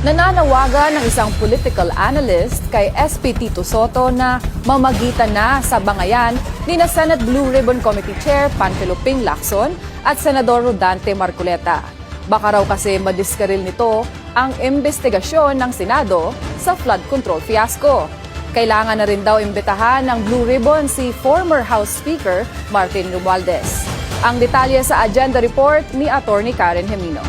Nananawagan ng isang political analyst kay SP Tito Sotto na mamagitan na sa bangayan ni na Senate Blue Ribbon Committee Chair Panfilo Ping Lacson at Senador Rodante Marcoleta. Baka raw kasi madiskaril nito ang investigasyon ng Senado sa flood control fiasco. Kailangan na rin daw imbitahan ng Blue Ribbon si former House Speaker Martin Romualdez. Ang detalye sa agenda report ni Attorney Karen Gemino.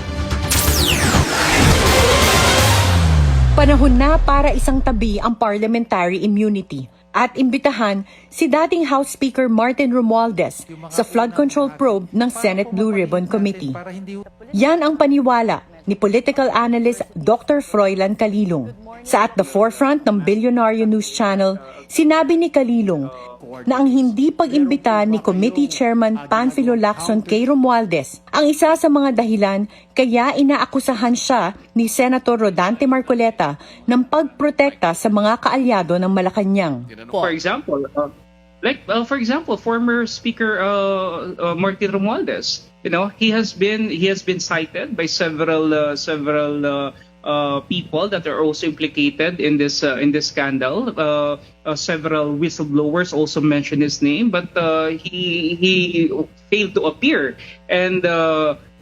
Panahon na para isang tabi ang parliamentary immunity at imbitahan si dating House Speaker Martin Romualdez sa flood control probe ng Senate Blue Ribbon Committee. Yan ang paniwala ni political analyst Dr. Froilan Calilong. Sa At the Forefront ng Billionaire News Channel, sinabi ni Calilong na ang hindi pag-imbita ni Committee Chairman Panfilo Lacson kay Romualdez ang isa sa mga dahilan kaya inaakusahan siya ni Senator Rodante Marcoleta ng pagprotekta sa mga kaalyado ng Malacanang. For example, former Speaker Martin Romualdez, he has been cited by several people that are also implicated in this scandal. Several whistleblowers also mentioned his name, but he failed to appear. And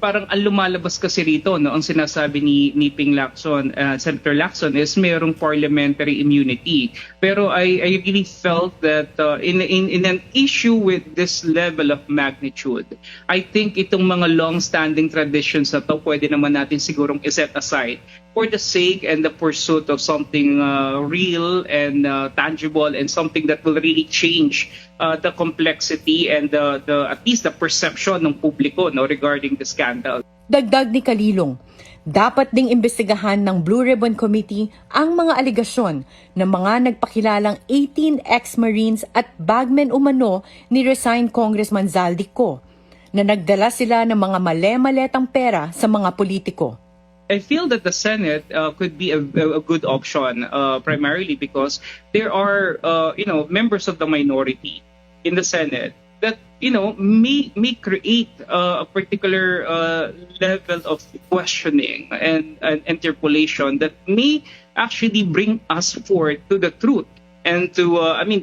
parang ang lumalabas kasi rito, ang sinasabi ni Ping Lacson, Senator Lacson, is mayroong parliamentary immunity. Pero I really felt that in an issue with this level of magnitude, I think itong mga long-standing traditions na to, pwede naman natin sigurong iset aside for the sake and the pursuit of something real and tangible and something that will really change the complexity and at least the perception ng publiko regarding the scandal. Dagdag ni Calilong, dapat ding imbestigahan ng Blue Ribbon Committee ang mga alegasyon ng mga nagpakilalang 18 ex-Marines at bagmen umano ni resigned Congressman Zaldico na nagdala sila ng mga male-maletang pera sa mga politiko. I feel that the Senate could be a good option, primarily because there are, members of the minority in the Senate that, may create a particular level of questioning and interpolation that may actually bring us forward to the truth and to,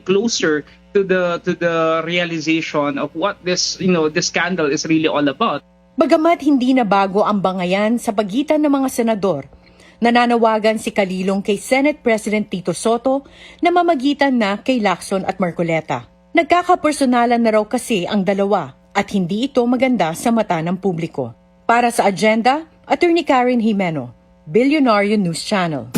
closer to the realization of what this scandal is really all about. Bagamat hindi na bago ang bangayan sa pagitan ng mga senador, nananawagan si Calilong kay Senate President Tito Sotto na mamagitan na kay Lacson at Marcoleta. Nagkakapersonalan na raw kasi ang dalawa at hindi ito maganda sa mata ng publiko. Para sa agenda, Attorney Karen Gemino, Billionaire News Channel.